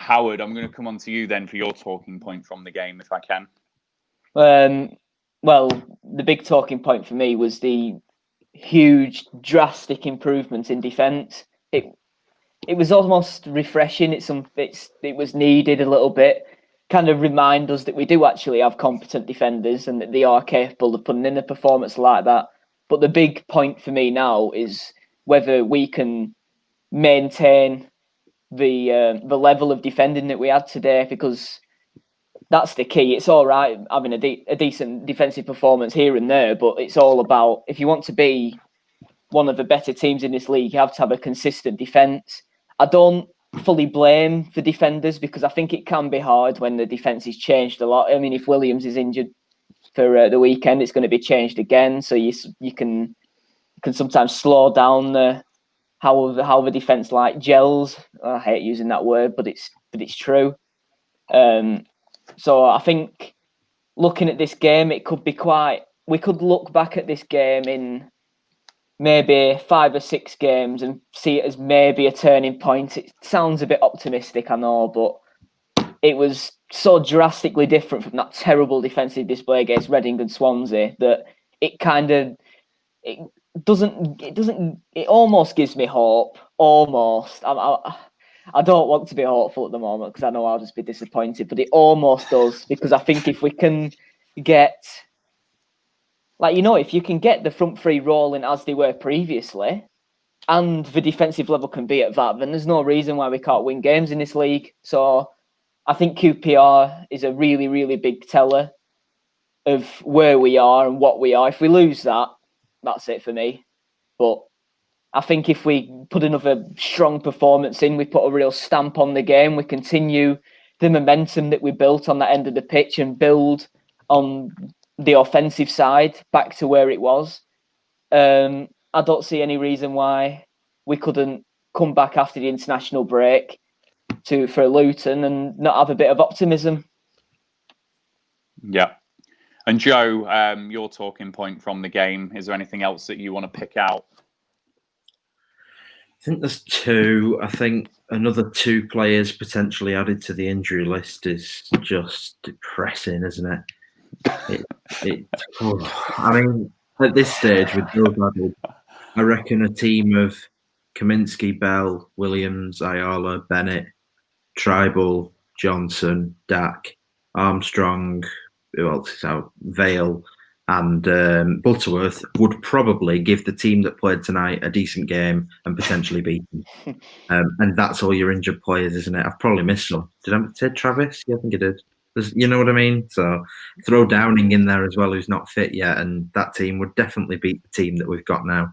Howard, I'm going to come on to you then for your talking point from the game, if I can. Well, the big talking point for me was the huge, drastic improvement in defence. It was almost refreshing. It was needed a little bit. Kind of remind us that we do actually have competent defenders and that they are capable of putting in a performance like that. But the big point for me now is whether we can maintain the level of defending that we had today, because that's the key. It's all right having a decent defensive performance here and there, but it's all about, if you want to be one of the better teams in this league, you have to have a consistent defence. I don't fully blame the defenders because I think it can be hard when the defence is changed a lot. I mean, if Williams is injured for the weekend, it's going to be changed again. So you can sometimes slow down how the defence like gels. I hate using that word, but it's true. So I think looking at this game, it could be we could look back at this game in maybe 5 or 6 games and see it as maybe a turning point. It sounds a bit optimistic, I know, but it was so drastically different from that terrible defensive display against Reading and Swansea that it almost gives me hope. Almost. I don't want to be hopeful at the moment because I know I'll just be disappointed, but it almost does, because I think if we can get, if you can get the front three rolling as they were previously and the defensive level can be at that, then there's no reason why we can't win games in this league. So I think QPR is a really, really big teller of where we are and what we are. If we lose that, that's it for me. But I think if we put another strong performance in, we put a real stamp on the game, we continue the momentum that we built on that end of the pitch and build on the offensive side back to where it was. I don't see any reason why we couldn't come back after the international break for Luton and not have a bit of optimism. Yeah. And Joe, your talking point from the game, is there anything else that you want to pick out? I think there's 2. I think another 2 players potentially added to the injury list is just depressing, isn't it? I mean, at this stage with those added, I reckon a team of Kaminsky, Bell, Williams, Ayala, Bennett, Tribal, Johnson, Dack, Armstrong, who else is out? Vale and Butterworth would probably give the team that played tonight a decent game and potentially beat them. And that's all your injured players, isn't it? I've probably missed some. Did I say Travis? Yeah, I think I did. You know what I mean? So throw Downing in there as well, who's not fit yet, and that team would definitely beat the team that we've got now.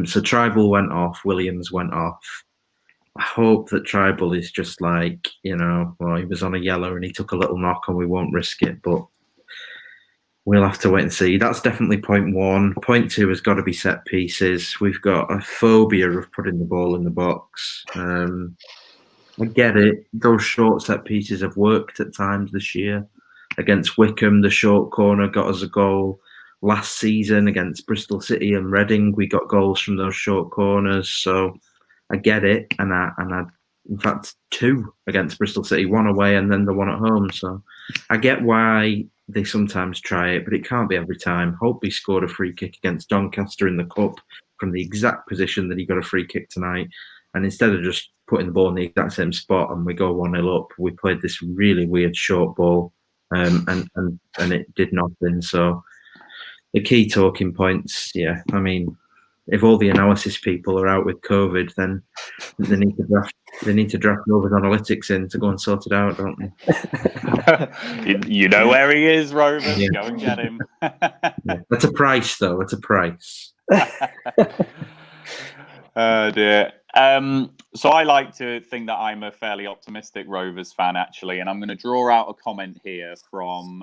So Tribal went off, Williams went off. I hope that Tribal is just like, he was on a yellow and he took a little knock and we won't risk it, but we'll have to wait and see. That's definitely point 1. Point 2 has got to be set pieces. We've got a phobia of putting the ball in the box. I get it. Those short set pieces have worked at times this year. against Wickham, the short corner got us a goal. Last season against Bristol City and Reading, we got goals from those short corners. So I get it, and I in fact 2 against Bristol City, 1 away and then the 1 at home. So I get why they sometimes try it, but it can't be every time. Holtby scored a free kick against Doncaster in the cup from the exact position that he got a free kick tonight, and instead of just putting the ball in the exact same spot and we go 1-0 up, we played this really weird short ball, and it did nothing. So the key talking points, yeah, I mean, if all the analysis people are out with COVID, then they need to draft Rovers Analytics in to go and sort it out, don't they? You know where he is, Rovers. Yeah. Go and get him. Yeah. That's a price, though. It's a price. Oh dear. So I like to think that I'm a fairly optimistic Rovers fan, actually, and I'm going to draw out a comment here from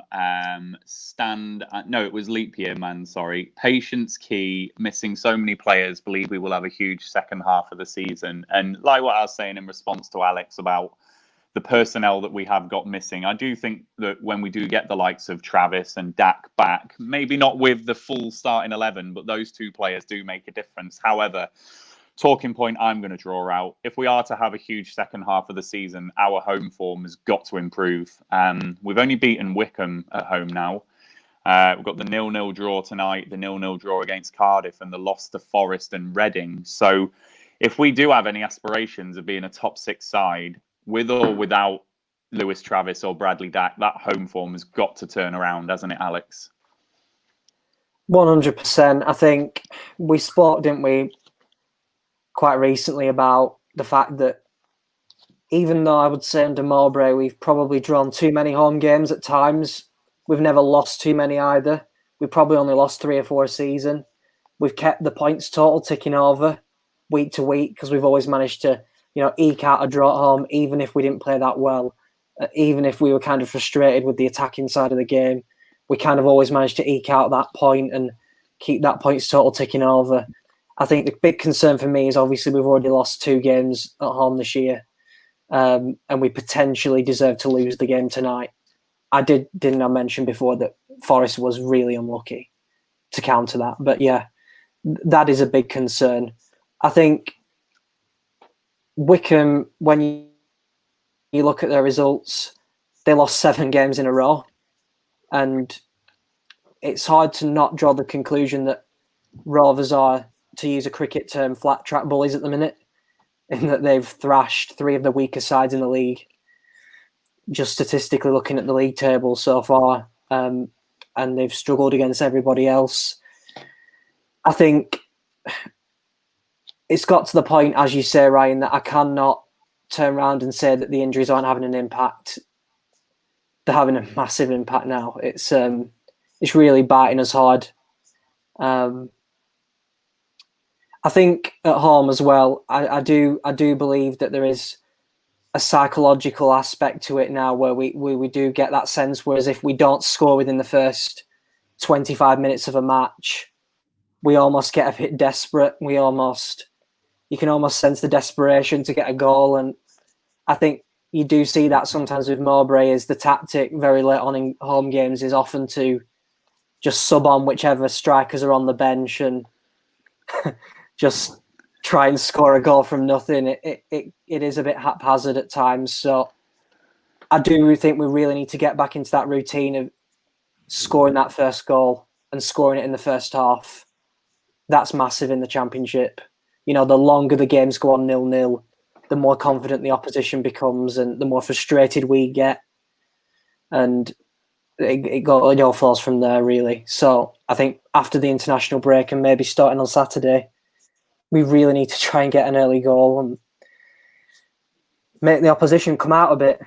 it was Leap Year Man, sorry. Patience key, missing so many players, believe we will have a huge second half of the season. And like what I was saying in response to Alex about the personnel that we have got missing, I do think that when we do get the likes of Travis and Dak back, maybe not with the full starting 11, but those 2 players do make a difference. However, talking point I'm going to draw out, if we are to have a huge second half of the season, our home form has got to improve. We've only beaten Wickham at home now. We've got the 0-0 draw tonight, the 0-0 draw against Cardiff, and the loss to Forest and Reading. So if we do have any aspirations of being a top 6 side, with or without Lewis Travis or Bradley Dack, that home form has got to turn around, hasn't it, Alex? 100%. I think we spoke, didn't we, quite recently about the fact that even though I would say under Mowbray we've probably drawn too many home games at times, we've never lost too many either. We probably only lost 3 or 4 a season. We've kept the points total ticking over week to week because we've always managed to, eke out a draw at home, even if we didn't play that well, even if we were kind of frustrated with the attacking side of the game. We kind of always managed to eke out that point and keep that points total ticking over. I think the big concern for me is obviously we've already lost 2 games at home this year, and we potentially deserve to lose the game tonight. Didn't I mention before that Forest was really unlucky to counter that? But yeah, that is a big concern. I think Wickham, when you look at their results, they lost 7 games in a row, and it's hard to not draw the conclusion that Rovers are, to use a cricket term, flat track bullies at the minute, in that they've thrashed 3 of the weaker sides in the league, just statistically looking at the league table so far, and they've struggled against everybody else. I think it's got to the point, as you say, Ryan, that I cannot turn around and say that the injuries aren't having an impact. They're having a massive impact now. It's really biting us hard. I think at home as well, I do believe that there is a psychological aspect to it now where we do get that sense, whereas if we don't score within the first 25 minutes of a match, we almost get a bit desperate. You can almost sense the desperation to get a goal. And I think you do see that sometimes with Mowbray, is the tactic very late on in home games is often to just sub on whichever strikers are on the bench and just try and score a goal from nothing. It is a bit haphazard at times. So I do think we really need to get back into that routine of scoring that first goal and scoring it in the first half. That's massive in the Championship. The longer the games go on 0-0, the more confident the opposition becomes and the more frustrated we get. And it all flows from there, really. So I think after the international break and maybe starting on Saturday, we really need to try and get an early goal and make the opposition come out a bit.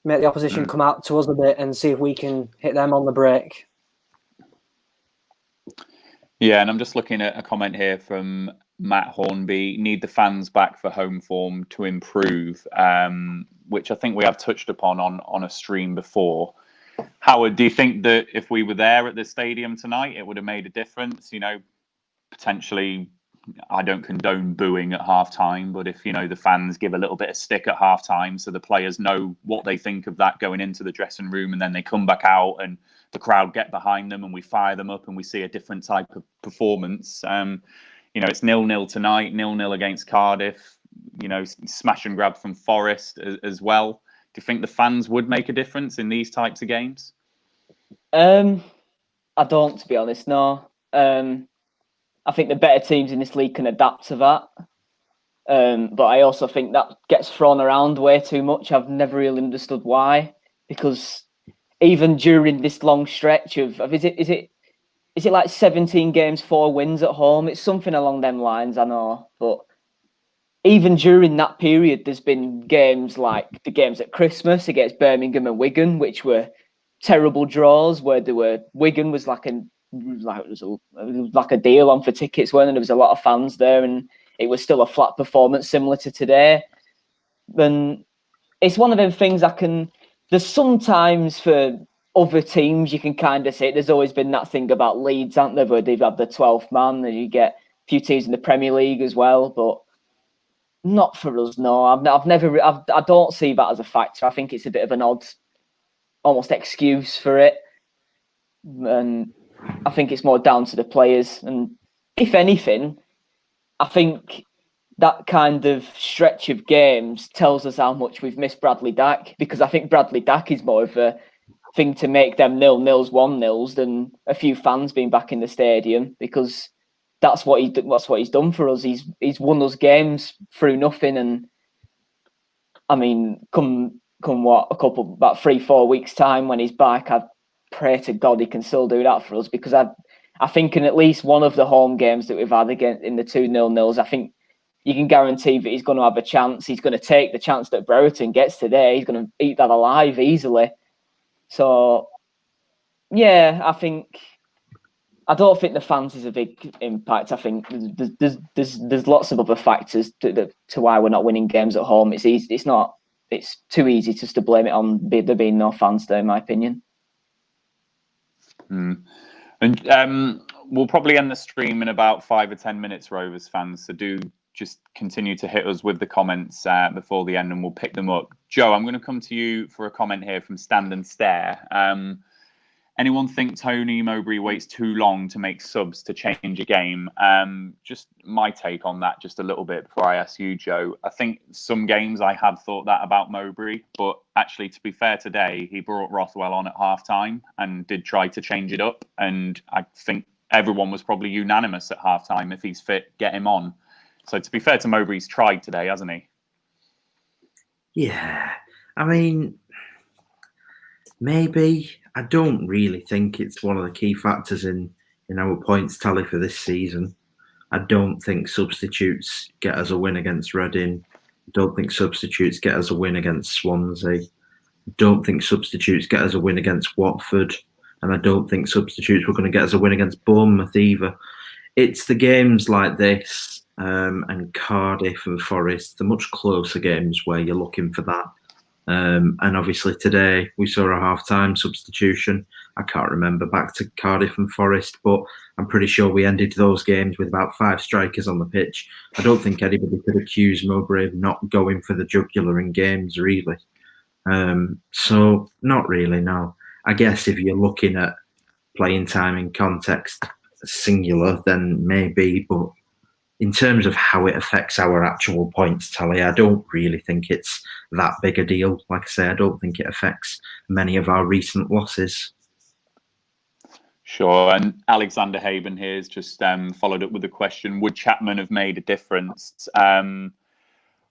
Make the opposition come out to us a bit and see if we can hit them on the break. Yeah, and I'm just looking at a comment here from Matt Hornby. Need the fans back for home form to improve, which I think we have touched upon on a stream before. Howard, do you think that if we were there at the stadium tonight, it would have made a difference? Potentially I don't condone booing at half time, but if, the fans give a little bit of stick at half time so the players know what they think of that going into the dressing room, and then they come back out and the crowd get behind them and we fire them up and we see a different type of performance. It's 0-0 tonight, 0-0 against Cardiff, smash and grab from Forest as well. Do you think the fans would make a difference in these types of games? I don't, to be honest, no. I think the better teams in this league can adapt to that. But I also think that gets thrown around way too much. I've never really understood why, because even during this long stretch of is it like 17 games, 4 wins at home? It's something along them lines, I know. But even during that period, there's been games like the games at Christmas against Birmingham and Wigan, which were terrible draws, where Wigan was like a deal on for tickets, when there was a lot of fans there, and it was still a flat performance similar to today. And it's one of them things there's sometimes for other teams you can kind of say, there's always been that thing about Leeds, aren't there, where they've had the 12th man, and you get a few teams in the Premier League as well, but not for us, no. I don't see that as a factor. I think it's a bit of an odd, almost excuse for it. And I think it's more down to the players. And if anything, I think that kind of stretch of games tells us how much we've missed Bradley Dack, because I think Bradley Dack is more of a thing to make them 0-0s 1-0s than a few fans being back in the stadium, because that's what he's done for us. He's won us games through nothing. And I mean, come about 3-4 weeks time when he's back, I pray to God he can still do that for us, because I think in at least one of the home games that we've had again in the 2 0-0s, I think you can guarantee that he's going to have a chance. He's going to take the chance that Brereton gets today. He's going to eat that alive easily. So, yeah, I don't think the fans is a big impact. I think there's lots of other factors to why we're not winning games at home. It's easy. It's too easy just to blame it on there being no fans there, in my opinion. And we'll probably end the stream in about 5 or 10 minutes, Rovers fans. So do just continue to hit us with the comments before the end, and we'll pick them up. Joe, I'm going to come to you for a comment here from Stand and Stare. Anyone think Tony Mowbray waits too long to make subs to change a game? Just my take on that, just a little bit before I ask you, Joe. I think some games I had thought that about Mowbray, but actually, to be fair, today he brought Rothwell on at half-time and did try to change it up. And I think everyone was probably unanimous at half-time. If he's fit, get him on. So to be fair to Mowbray, he's tried today, hasn't he? Yeah, I mean, maybe. I don't really think it's one of the key factors in our points tally for this season. I don't think substitutes get us a win against Reading. I don't think substitutes get us a win against Swansea. I don't think substitutes get us a win against Watford. And I don't think substitutes were going to get us a win against Bournemouth either. It's the games like this and Cardiff and Forest, the much closer games where you're looking for that. And obviously today we saw a half-time substitution. I can't remember back to Cardiff and Forest, but I'm pretty sure we ended those games with about 5 strikers on the pitch. I don't think anybody could accuse Mowbray of not going for the jugular in games, really. So not really, no. I guess if you're looking at playing time in context singular, then maybe, but in terms of how it affects our actual points tally, I don't really think it's that big a deal. Like I say, I don't think it affects many of our recent losses. Sure. And Alexander Haben here has just followed up with a question. Would Chapman have made a difference?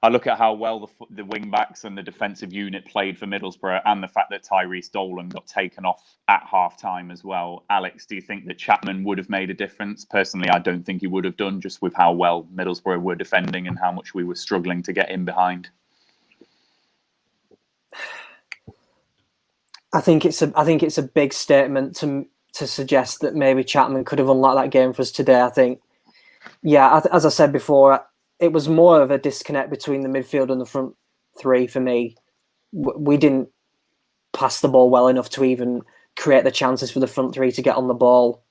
I look at how well the wing-backs and the defensive unit played for Middlesbrough, and the fact that Tyrese Dolan got taken off at half-time as well. Alex, do you think that Chapman would have made a difference? Personally, I don't think he would have done, just with how well Middlesbrough were defending and how much we were struggling to get in behind. I think it's a big statement to suggest that maybe Chapman could have unlocked that game for us today. I think, yeah, as I said before, it was more of a disconnect between the midfield and the front three for me. We didn't pass the ball well enough to even create the chances for the front three to get on the ball.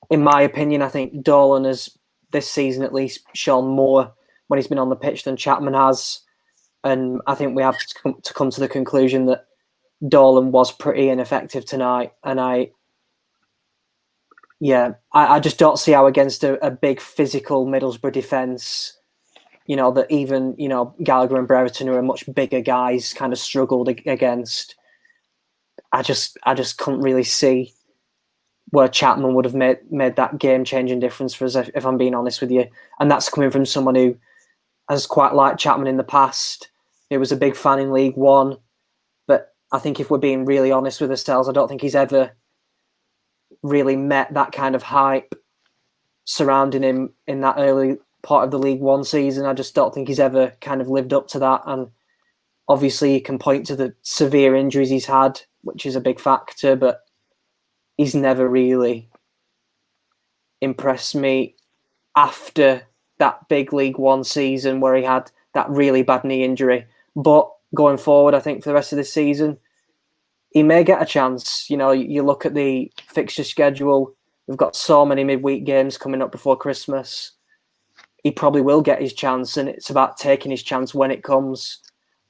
in my opinion, I think Dolan has, this season at least, shown more when he's been on the pitch than Chapman has. And I think we have to come to the conclusion that Dolan was pretty ineffective tonight. And I just don't see how against a big physical Middlesbrough defence, that even, Gallagher and Brereton, who are much bigger guys, kind of struggled against. I just couldn't really see where Chapman would have made that game-changing difference for us, if I'm being honest with you. And that's coming from someone who has quite liked Chapman in the past. He was a big fan in League One. But I think if we're being really honest with ourselves, I don't think he's ever really met that kind of hype surrounding him in that early part of the League One season. I just don't think he's ever kind of lived up to that. And obviously you can point to the severe injuries he's had, which is a big factor, but he's never really impressed me after that big League One season where he had that really bad knee injury. But going forward, I think for the rest of the season, he may get a chance. You look at the fixture schedule, we've got so many midweek games coming up before Christmas. He probably will get his chance, and it's about taking his chance when it comes.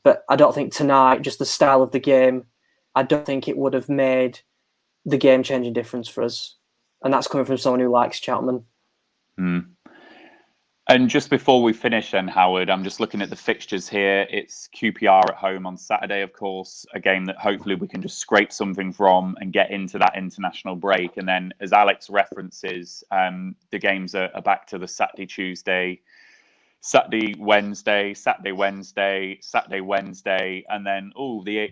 But I don't think tonight, just the style of the game, I don't think it would have made the game-changing difference for us. And that's coming from someone who likes Chapman. And just before we finish then, Howard, I'm just looking at the fixtures here. It's QPR at home on Saturday, of course, a game that hopefully we can just scrape something from and get into that international break. And then, as Alex references, the games are back to the Saturday, Tuesday, Saturday, Wednesday, Saturday, Wednesday, Saturday, Wednesday, and then the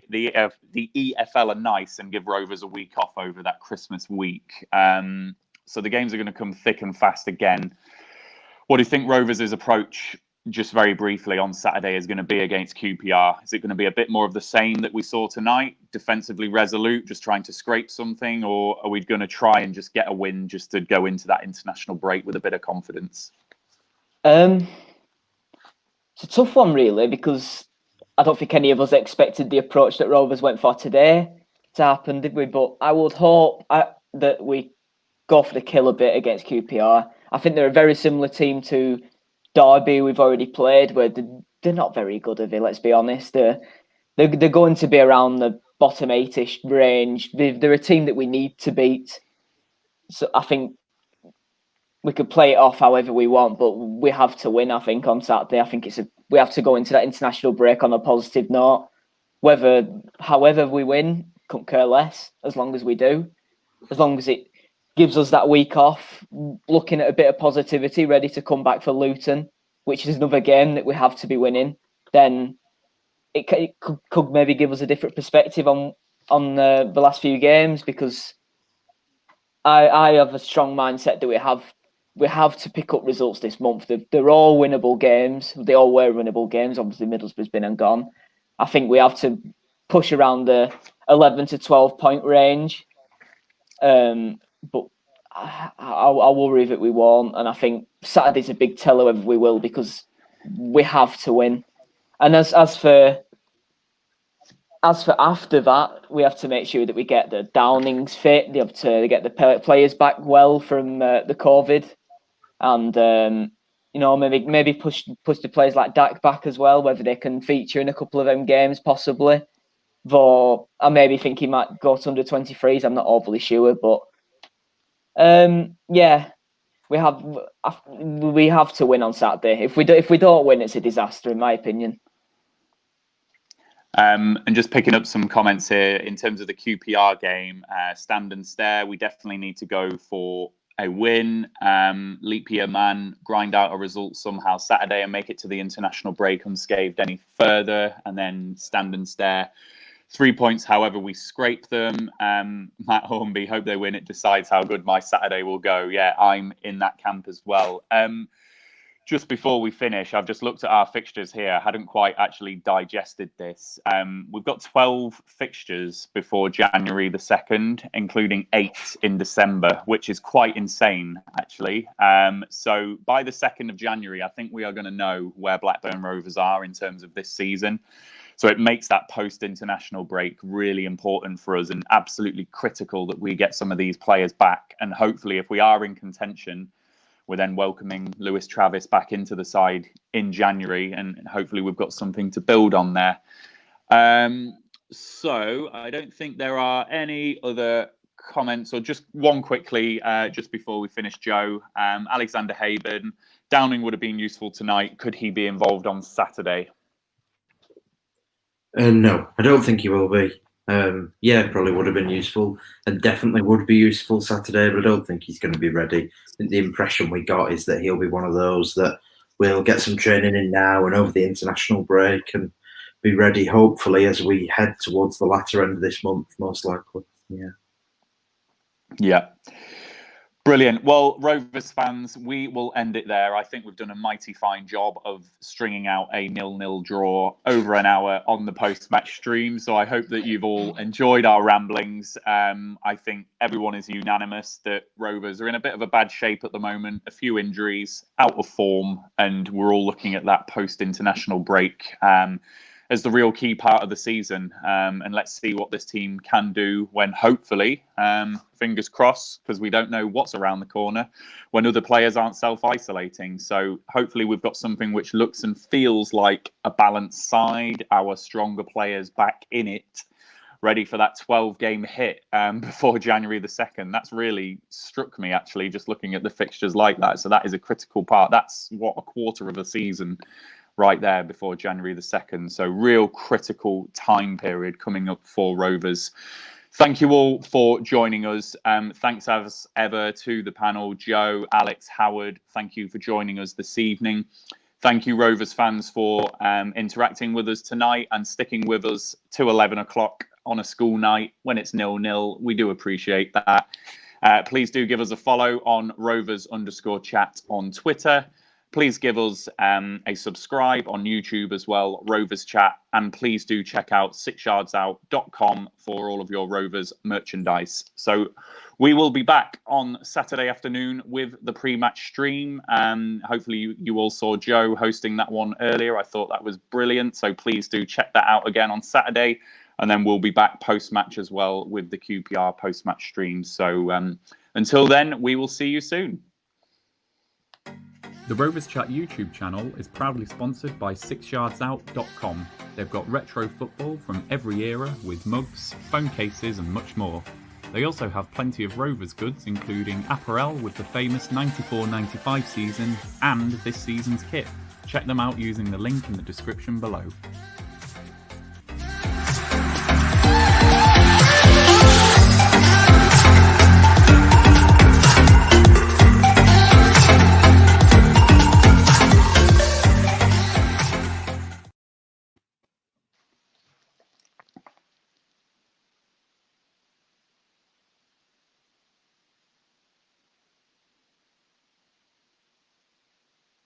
EFL are nice and give Rovers a week off over that Christmas week. So the games are going to come thick and fast again. What do you think Rovers' approach, just very briefly, on Saturday is going to be against QPR? Is it going to be a bit more of the same that we saw tonight, defensively resolute, just trying to scrape something, or are we going to try and just get a win just to go into that international break with a bit of confidence? It's a tough one, really, because I don't think any of us expected the approach that Rovers went for today to happen, did we? But I would hope that we go for the kill a bit against QPR. I think they're a very similar team to Derby we've already played, where they're not very good at it, let's be honest. They're going to be around the bottom 8-ish range. They're a team that we need to beat. So I think we could play it off however we want, but we have to win, I think, on Saturday. I think we have to go into that international break on a positive note. However we win, couldn't care less, as long as we do. As long as it gives us that week off, looking at a bit of positivity, ready to come back for Luton, which is another game that we have to be winning, then it could maybe give us a different perspective on the last few games, because I have a strong mindset that we have to pick up results this month. They're all winnable games. They all were winnable games. Obviously, Middlesbrough's been and gone. I think we have to push around the 11 to 12 point range. But I worry that we won't, and I think Saturday's a big teller whether we will, because we have to win. And as for after that, we have to make sure that we get the Downings fit. They have to get the players back well from the COVID, and maybe push the players like Dak back as well, whether they can feature in a couple of them games possibly. Though I maybe think he might go to under 23s. I'm not overly sure, but we have to win on Saturday. If we don't win, it's a disaster, in my opinion. And just picking up some comments here in terms of the QPR game, stand and stare. We definitely need to go for a win. Leap year man, grind out a result somehow Saturday and make it to the international break unscathed any further, and then stand and stare. 3 points, however we scrape them. Matt Hornby, hope they win. It decides how good my Saturday will go. Yeah, I'm in that camp as well. Just before we finish, I've just looked at our fixtures here. I hadn't quite actually digested this. We've got 12 fixtures before January the 2nd, including 8 in December, which is quite insane, actually. So by the 2nd of January, I think we are going to know where Blackburn Rovers are in terms of this season. So it makes that post-international break really important for us and absolutely critical that we get some of these players back. And hopefully, if we are in contention, we're then welcoming Lewis Travis back into the side in January, and hopefully we've got something to build on there. So I don't think there are any other comments, or just one quickly, just before we finish, Joe. Alexander Haben, Downing would have been useful tonight. Could he be involved on Saturday? No, I don't think he will be. Yeah, probably would have been useful, and definitely would be useful Saturday, but I don't think he's going to be ready. I think the impression we got is that he'll be one of those that will get some training in now and over the international break and be ready, hopefully, as we head towards the latter end of this month, most likely. Yeah. Brilliant. Well, Rovers fans, we will end it there. I think we've done a mighty fine job of stringing out a 0-0 draw over an hour on the post-match stream. So I hope that you've all enjoyed our ramblings. I think everyone is unanimous that Rovers are in a bit of a bad shape at the moment, a few injuries, out of form, and we're all looking at that post-international break as the real key part of the season. And let's see what this team can do when hopefully, fingers crossed, because we don't know what's around the corner, when other players aren't self-isolating. So hopefully we've got something which looks and feels like a balanced side, our stronger players back in it, ready for that 12-game hit before January the 2nd. That's really struck me, actually, just looking at the fixtures like that. So that is a critical part. That's what, a quarter of a season right there before January the 2nd. So real critical time period coming up for Rovers. Thank you all for joining us. Thanks as ever to the panel, Joe, Alex, Howard. Thank you for joining us this evening. Thank you, Rovers fans, for interacting with us tonight and sticking with us to 11 o'clock on a school night when it's 0-0. We do appreciate that. Please do give us a follow on Rovers_chat on Twitter. Please give us a subscribe on YouTube as well, Rovers Chat, and please do check out 6yardsout.com for all of your Rovers merchandise. So we will be back on Saturday afternoon with the pre-match stream. Hopefully you all saw Joe hosting that one earlier. I thought that was brilliant. So please do check that out again on Saturday. And then we'll be back post-match as well with the QPR post-match stream. So until then, we will see you soon. The Rovers Chat YouTube channel is proudly sponsored by 6yardsout.com. They've got retro football from every era with mugs, phone cases and much more. They also have plenty of Rovers goods, including apparel with the famous 94-95 season and this season's kit. Check them out using the link in the description below.